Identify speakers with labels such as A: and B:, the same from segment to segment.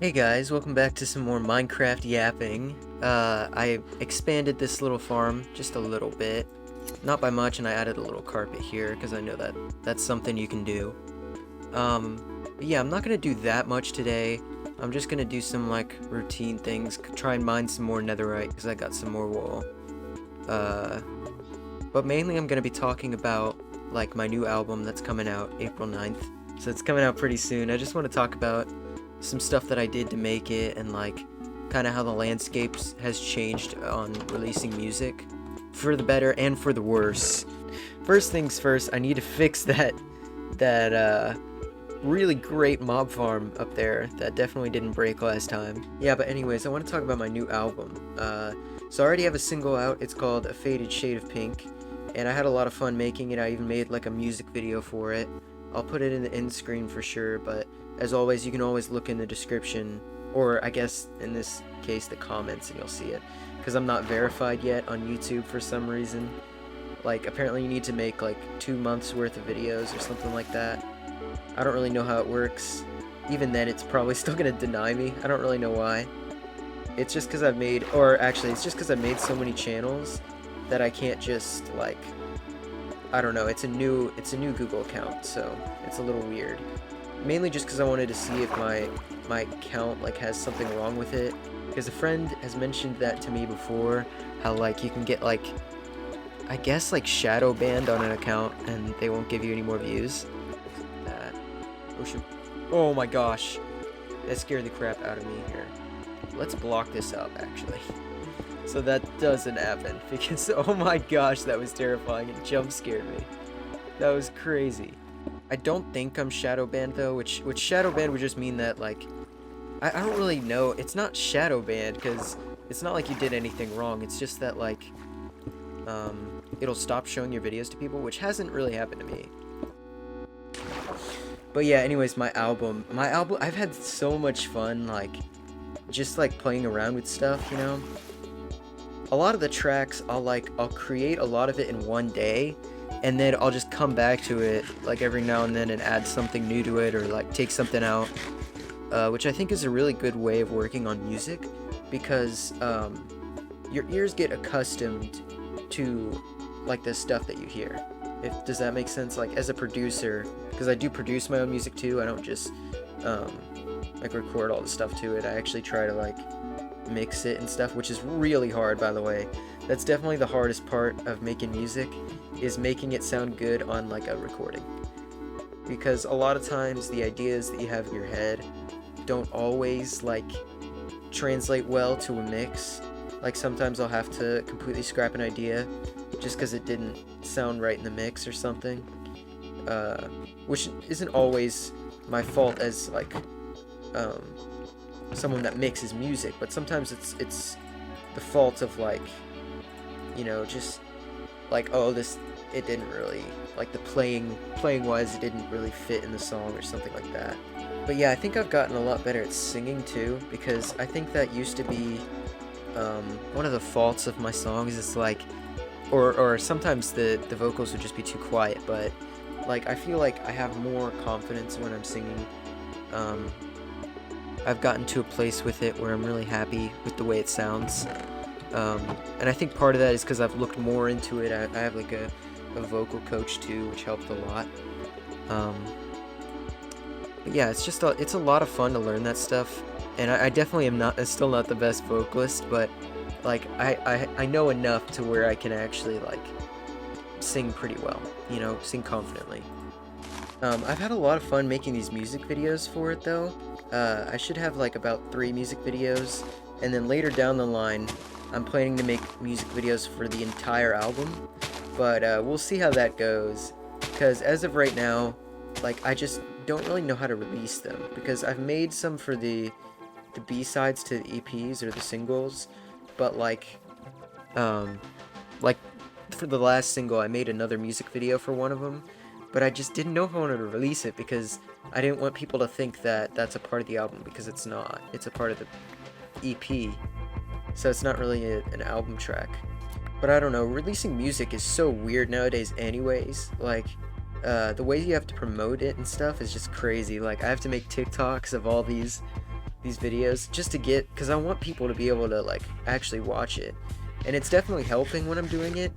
A: Hey guys, welcome back to some more Minecraft yapping. I expanded this little farm just a little bit. Not by much, and I added a little carpet here, because I know that that's something you can do. But yeah, I'm not gonna do that much today. I'm just gonna do some, like, routine things, try and mine some more netherite, because I got some more wool. Uh, but mainly I'm gonna be talking about, like, my new album that's coming out April 9th. So it's coming out pretty soon. I just want to talk about some stuff that I did to make it and like kind of how the landscapes has changed on releasing music for the better and for the worse. First things first, I need to fix that really great mob farm up there that definitely didn't break last time. Yeah, but anyways, I want to talk about my new album. So I already have a single out. It's called A Faded Shade of Pink, and I had a lot of fun making it. I even made like a music video for it. I'll put it in the end screen for sure, but as always, you can always look in the description, or I guess in this case the comments, and you'll see it. Because I'm not verified yet on YouTube for some reason. Like, apparently you need to make like 2 months worth of videos or something like that. I don't really know how it works. Even then, it's probably still gonna deny me. I don't really know why. It's just because I've made, or actually, it's just because I've made so many channels that I can't just like, I don't know. It's a new Google account, so it's a little weird. Mainly just because I wanted to see if my account like has something wrong with it. Because a friend has mentioned that to me before, how like you can get like, I guess like shadow banned on an account and they won't give you any more views. Oh shoot! Oh my gosh, that scared the crap out of me here. Let's block this up actually, so that doesn't happen. Because oh my gosh, that was terrifying. It jump scared me. That was crazy. I don't think I'm shadow banned though, which shadow banned would just mean that like I don't really know. It's not shadow banned because it's not like you did anything wrong. It's just that like it'll stop showing your videos to people, which hasn't really happened to me. But yeah, anyways, my album, I've had so much fun like just like playing around with stuff, you know. A lot of the tracks I'll create a lot of it in one day, and then I'll just come back to it like every now and then and add something new to it or like take something out, which I think is a really good way of working on music because your ears get accustomed to like the stuff that you hear. Does that make sense? Like as a producer, because I do produce my own music too. I don't just like record all the stuff to it. I actually try to like mix it and stuff, which is really hard, by the way. That's definitely the hardest part of making music, is making it sound good on like a recording, because a lot of times the ideas that you have in your head don't always like translate well to a mix. Like sometimes I'll have to completely scrap an idea just because it didn't sound right in the mix or something, which isn't always my fault as like someone that mixes music, but sometimes it's the fault of like, you know, just like, oh, this, it didn't really, like the playing wise, it didn't really fit in the song or something like that. But yeah, I think I've gotten a lot better at singing too, because I think that used to be one of the faults of my songs is like, or sometimes the vocals would just be too quiet, but like I feel like I have more confidence when I'm singing. I've gotten to a place with it where I'm really happy with the way it sounds. And I think part of that is because I've looked more into it. I have like a vocal coach too, which helped a lot. But yeah, it's a lot of fun to learn that stuff. And I definitely am still not the best vocalist, but like I know enough to where I can actually like sing pretty well, you know, sing confidently. I've had a lot of fun making these music videos for it though. I should have like about 3 music videos, and then later down the line I'm planning to make music videos for the entire album, but we'll see how that goes, because as of right now, like I just don't really know how to release them, because I've made some for the B-sides to the EPs or the singles, but like for the last single I made another music video for one of them, but I just didn't know if I wanted to release it because I didn't want people to think that that's a part of the album, because it's not. It's a part of the EP, so it's not really an album track. But I don't know, releasing music is so weird nowadays anyways. Like, the way you have to promote it and stuff is just crazy. Like, I have to make TikToks of all these these videos just to get, because I want people to be able to like actually watch it. And it's definitely helping when I'm doing it,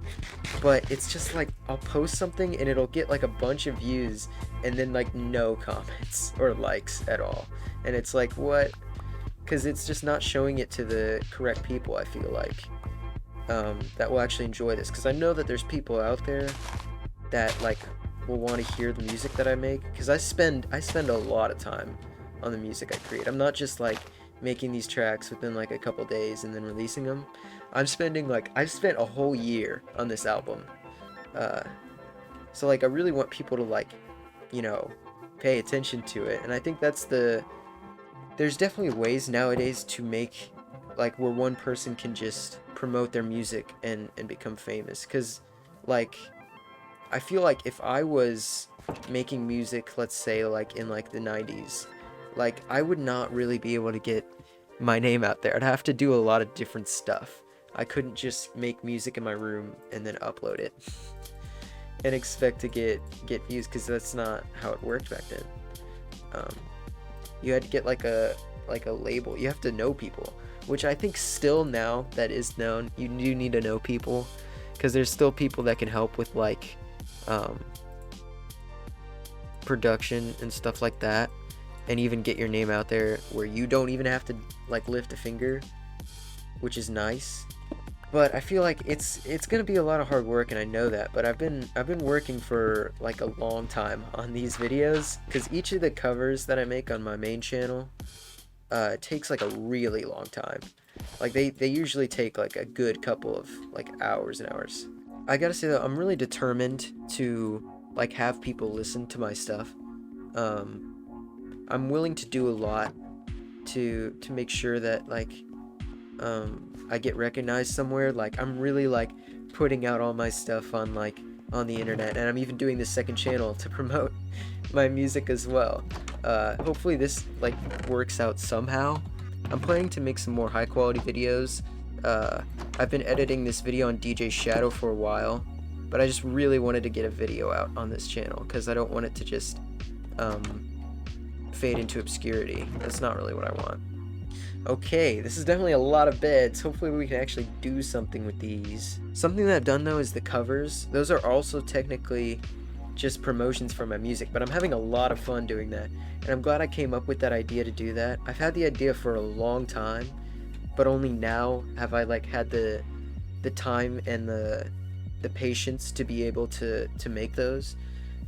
A: but it's just like I'll post something and it'll get like a bunch of views and then like no comments or likes at all. And it's like, what? Because it's just not showing it to the correct people, I feel like, that will actually enjoy this. Because I know that there's people out there that like will want to hear the music that I make, because I spend a lot of time on the music I create. I'm not just like making these tracks within like a couple days and then releasing them. I've spent a whole year on this album. So like I really want people to like, you know, pay attention to it. And I think there's definitely ways nowadays to make like where one person can just promote their music and become famous. Because like I feel like if I was making music, let's say like in like the 90s, like I would not really be able to get my name out there. I'd have to do a lot of different stuff. I couldn't just make music in my room and then upload it and expect to get views, because that's not how it worked back then. You had to get like a label. You have to know people, which I think still now that is known. You do need to know people, because there's still people that can help with like production and stuff like that, and even get your name out there where you don't even have to like lift a finger, which is nice. But I feel like it's gonna be a lot of hard work, and I know that. But I've been working for like a long time on these videos, because each of the covers that I make on my main channel takes like a really long time. Like they usually take like a good couple of like hours and hours. I gotta say though, I'm really determined to like have people listen to my stuff. I'm willing to do a lot to make sure that like I get recognized somewhere. Like I'm really like putting out all my stuff on the internet, and I'm even doing this second channel to promote my music as well. Hopefully this like works out somehow. I'm planning to make some more high quality videos. I've been editing this video on DJ Shadow for a while, but I just really wanted to get a video out on this channel because I don't want it to just fade into obscurity. That's not really what I want. Okay, this is definitely a lot of beds. Hopefully we can actually do something with these. Something that I've done though is the covers. Those are also technically just promotions for my music, but I'm having a lot of fun doing that. And I'm glad I came up with that idea to do that. I've had the idea for a long time, but only now have I like had the time and the patience to be able to make those.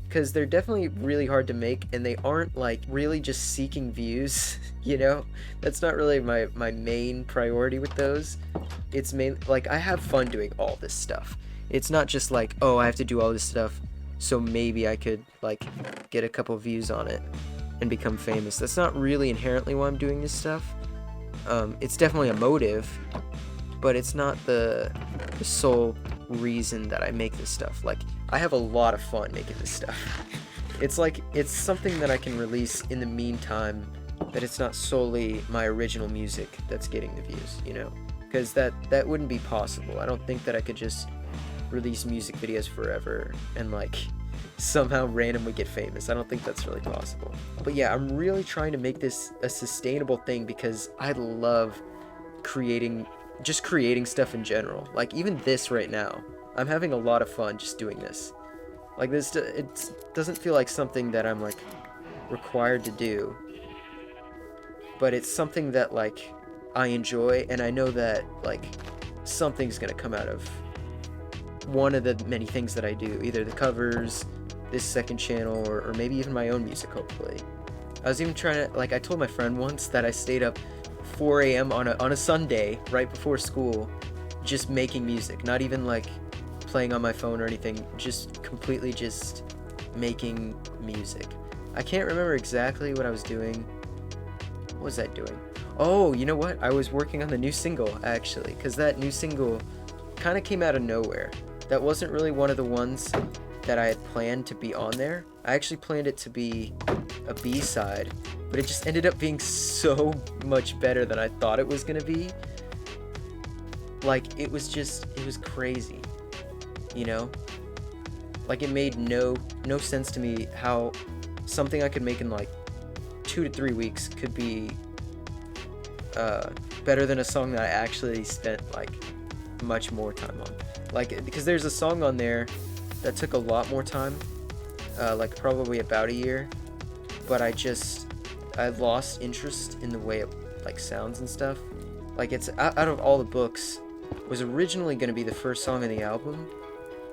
A: Because they're definitely really hard to make, and they aren't like really just seeking views, you know? That's not really my main priority with those. It's like I have fun doing all this stuff. It's not just like, oh, I have to do all this stuff so maybe I could like get a couple views on it and become famous. That's not really inherently why I'm doing this stuff. It's definitely a motive, but it's not the sole reason that I make this stuff. Like, I have a lot of fun making this stuff. It's like, it's something that I can release in the meantime, that it's not solely my original music that's getting the views, you know? Because that wouldn't be possible. I don't think that I could just release music videos forever and like somehow randomly get famous. I don't think that's really possible. But yeah, I'm really trying to make this a sustainable thing because I love creating stuff in general. Like even this right now, I'm having a lot of fun just doing this. Like this, it doesn't feel like something that I'm like required to do, but it's something that like I enjoy, and I know that like something's gonna come out of one of the many things that I do, either the covers, this second channel, or maybe even my own music, hopefully. I was even trying to, like, I told my friend once that I stayed up 4 a.m. on a Sunday right before school just making music, not even like playing on my phone or anything, just completely just making music. I can't remember exactly what I was doing. What was I doing? Oh, you know what? I was working on the new single, actually, because that new single kind of came out of nowhere. That wasn't really one of the ones that I had planned to be on there. I actually planned it to be a B-side, but it just ended up being so much better than I thought it was gonna be. Like, it was crazy, you know? Like, it made no sense to me how something I could make in like 2 to 3 weeks could be better than a song that I actually spent like much more time on. Like, because there's a song on there that took a lot more time, like probably about a year, but I lost interest in the way it like sounds and stuff. Like, it's out of all the books, was originally going to be the first song on the album,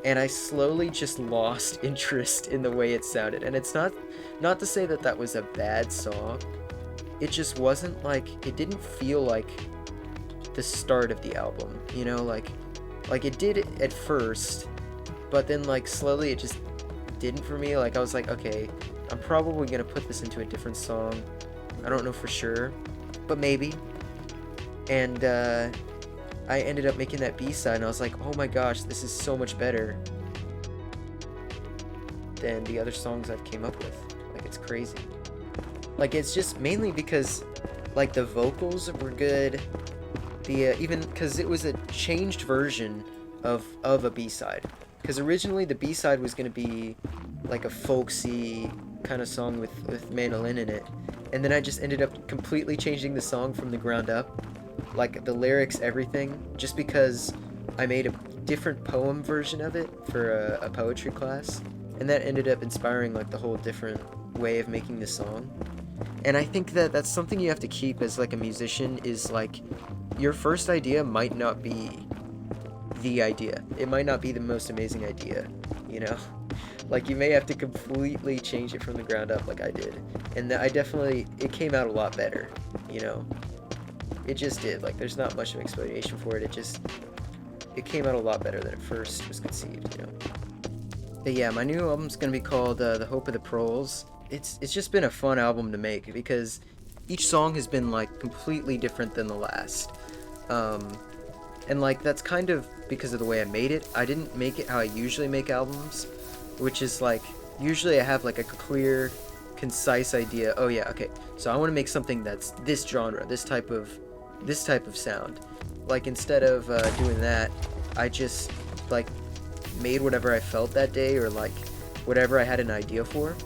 A: and I slowly just lost interest in the way it sounded. And it's not to say that that was a bad song. It just wasn't like, it didn't feel like the start of the album, you know, like it did at first, but then like slowly it just didn't for me. Like, I was like, okay, I'm probably gonna put this into a different song. I don't know for sure, but maybe. And I ended up making that B-side, and I was like, oh my gosh, this is so much better than the other songs I've came up with. Like, it's crazy. Like, it's just mainly because, like, the vocals were good. The even because it was a changed version of a B-side. Because originally the B-side was gonna be like a folksy kind of song with mandolin in it, and then I just ended up completely changing the song from the ground up, like the lyrics, everything, just because I made a different poem version of it for a poetry class, and that ended up inspiring like the whole different way of making the song. And I think that that's something you have to keep as like a musician, is like, your first idea might not be the idea. It might not be the most amazing idea, you know? Like, you may have to completely change it from the ground up like I did. And it came out a lot better, you know? It just did. Like, there's not much of an explanation for it. It came out a lot better than it first was conceived, you know? But yeah, my new album's gonna be called The Hope of the Proles. It's just been a fun album to make, because each song has been like completely different than the last. And like, that's kind of because of the way I made it. I didn't make it how I usually make albums, which is like, usually I have like a clear, concise idea. Oh yeah, okay, so I want to make something that's this genre, this type of sound. Like, instead of doing that, I just like made whatever I felt that day, or like whatever I had an idea for.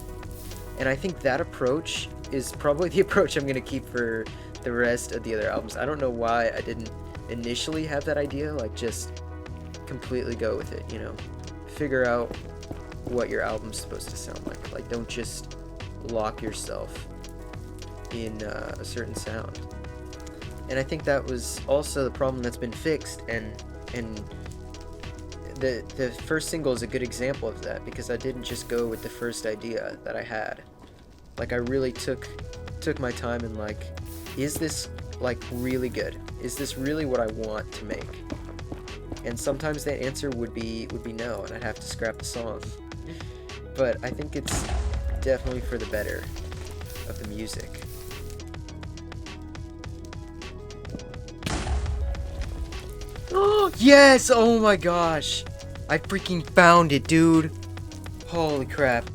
A: And I think that approach is probably the approach I'm gonna keep for the rest of the other albums. I don't know why I didn't initially have that idea, like, just completely go with it, you know? Figure out what your album's supposed to sound like. Like, don't just lock yourself in a certain sound. And I think that was also the problem that's been fixed, and the first single is a good example of that, because I didn't just go with the first idea that I had. Like, I really took my time and like, is this like really good? Is this really what I want to make? And sometimes that answer would be no, and I'd have to scrap the song. But I think it's definitely for the better of the music. Oh, yes! Oh my gosh! I freaking found it, dude! Holy crap.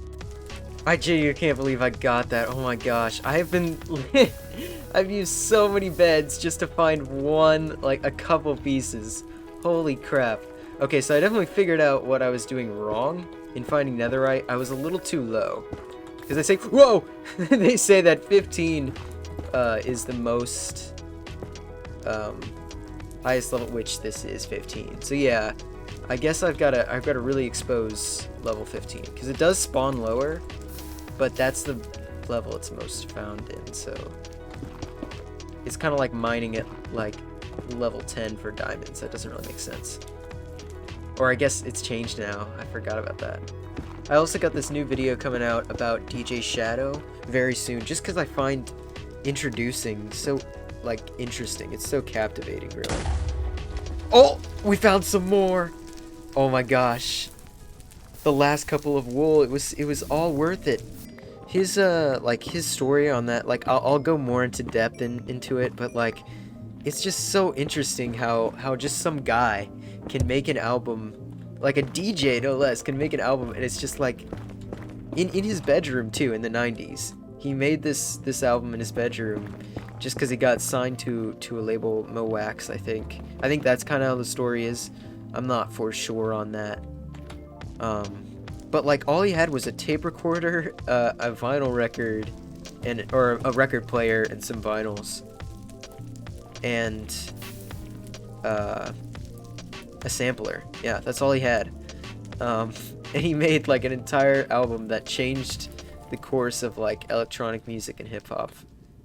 A: I genuinely can't believe I got that. Oh my gosh. I've used so many beds just to find one, like, a couple pieces. Holy crap. Okay, so I definitely figured out what I was doing wrong in finding netherite. I was a little too low. Because they say, whoa! They say that 15 is the most highest level, which this is 15. So yeah, I guess I've got to really expose level 15, because it does spawn lower, but that's the level it's most found in. So it's kind of like mining at like level 10 for diamonds. That doesn't really make sense. Or I guess it's changed now. I forgot about that. I also got this new video coming out about DJ Shadow very soon, just because I find introducing so like interesting. It's so captivating, really. Oh, we found some more. Oh my gosh, the last couple of wool, it was all worth it. His like his story on that, like I'll go more into depth into it, but like it's just so interesting how just some guy can make an album, like a DJ no less, can make an album, and it's just like in his bedroom too, in the 90s. He made this album in his bedroom just because he got signed to a label, Mowax, I think. I think that's kind of how the story is. I'm not for sure on that. But like all he had was a tape recorder, a vinyl record, or a record player, and some vinyls. and a sampler. Yeah, that's all he had. And he made like an entire album that changed the course of like electronic music and hip hop,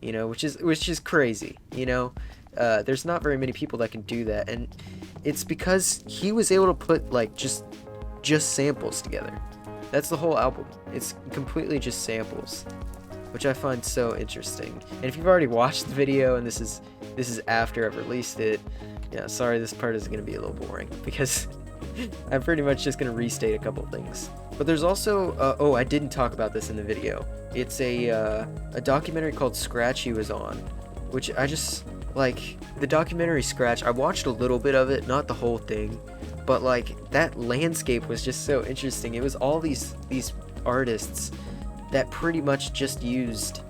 A: you know, which is crazy, you know. There's not very many people that can do that, and it's because he was able to put like just samples together. That's the whole album. It's completely just samples, which I find so interesting. And if you've already watched the video and this is after I've released it, yeah, sorry, this part is gonna be a little boring because I'm pretty much just gonna restate a couple things. But there's also oh, I didn't talk about this in the video. It's a documentary called Scratch he was on, which I just like. The documentary Scratch, I watched a little bit of it, not the whole thing, but like that landscape was just so interesting. It was all these artists that pretty much just used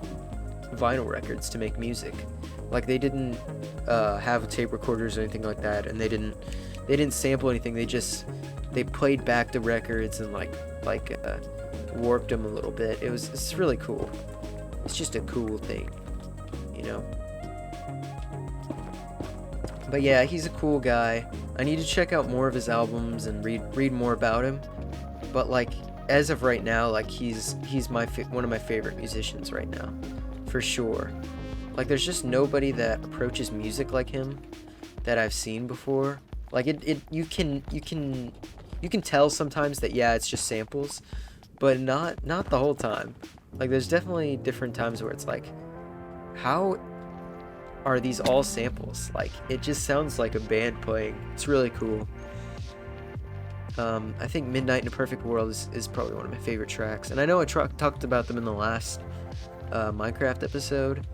A: vinyl records to make music. Like they didn't have tape recorders or anything like that, and they didn't sample anything. They played back the records and like warped them a little bit. It's really cool. It's just a cool thing, you know. But yeah, he's a cool guy. I need to check out more of his albums and read more about him. But like as of right now, like he's one of my favorite musicians right now, for sure. Like there's just nobody that approaches music like him that I've seen before. Like you can tell sometimes that yeah, it's just samples, but not the whole time. Like there's definitely different times where it's like, how are these all samples? Like it just sounds like a band playing. It's really cool. I think Midnight in a Perfect World is probably one of my favorite tracks, and I know I talked about them in the last Minecraft episode,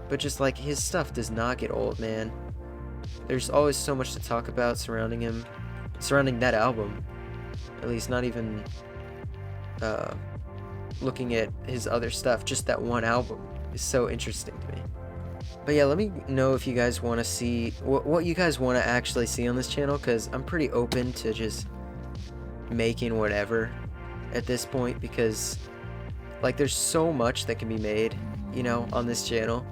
A: but just like his stuff does not get old, man. There's always so much to talk about surrounding that album. At least not even looking at his other stuff, just that one album is so interesting to me. But yeah, let me know if you guys want to see what you guys want to actually see on this channel, because I'm pretty open to just making whatever at this point, because like there's so much that can be made, you know, on this channel.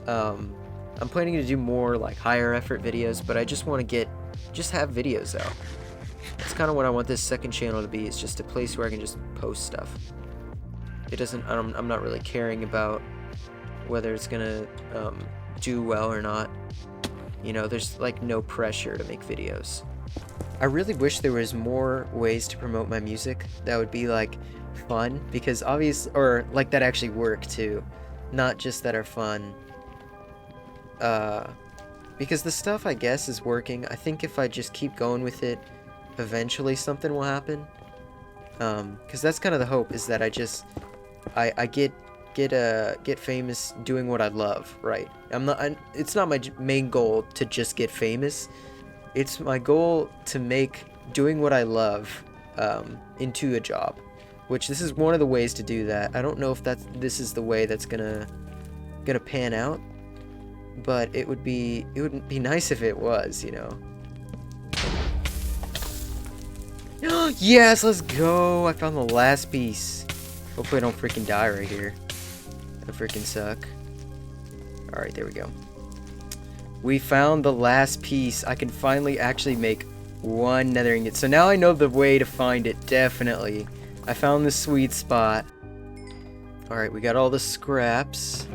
A: I'm planning to do more like higher effort videos, but I just want to have videos out. It's kind of what I want this second channel to be. It's just a place where I can just post stuff. I'm not really caring about whether it's gonna do well or not. You know, there's like no pressure to make videos. I really wish there was more ways to promote my music that would be like fun, because obviously, or like that actually work too, not just that are fun. Because the stuff I guess is working. I think if I just keep going with it, eventually something will happen. Because that's kind of the hope, is that I get famous doing what I love, right? It's not my main goal to just get famous. It's my goal to make doing what I love into a job, which this is one of the ways to do that. I don't know if this is the way that's gonna pan out, but it would be nice if it was, you know. Yes, let's go! I found the last piece. Hopefully I don't freaking die right here. That freaking suck. Alright, there we go. We found the last piece. I can finally actually make one nether ingot. So now I know the way to find it, definitely. I found the sweet spot. Alright, we got all the scraps.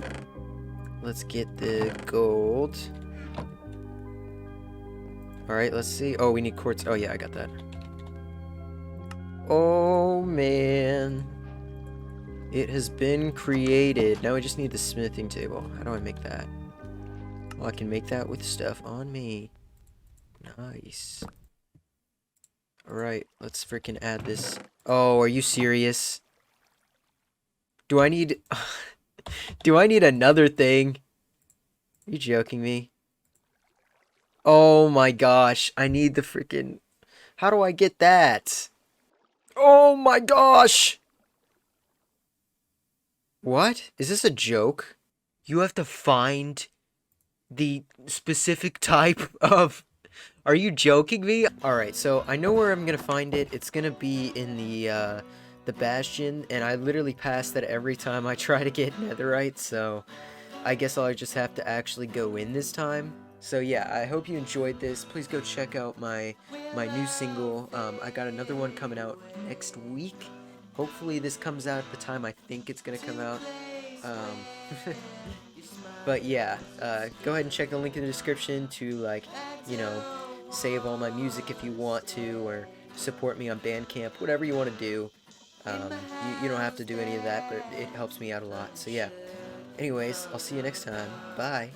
A: Let's get the gold. Alright, let's see. Oh, we need quartz. Oh yeah, I ap that. Oh man. It has been created. Now we just need the smithing table. How do I make that? Well, I can make that with stuff on me. Nice. Alright, let's freaking add this. Oh, are you serious? Do I need... Do I need another thing? Are you joking me? Oh my gosh, I need the freaking... How do I get that? Oh my gosh! What? Is this a joke? You have to find the specific type of... Are you joking me? Alright, so I know where I'm gonna find it. It's gonna be in the bastion, and I literally pass that every time I try to get netherite, so I guess I'll just have to actually go in this time. So yeah, I hope you enjoyed this. Please go check out my new single. I got another one coming out next week. Hopefully this comes out at the time I think it's gonna come out. Um, but yeah, go ahead and check the link in the description to you know, save all my music if you want to, or support me on Bandcamp, whatever you want to do. You don't have to do any of that, but it helps me out a lot. So yeah. Anyways, I'll see you next time. Bye.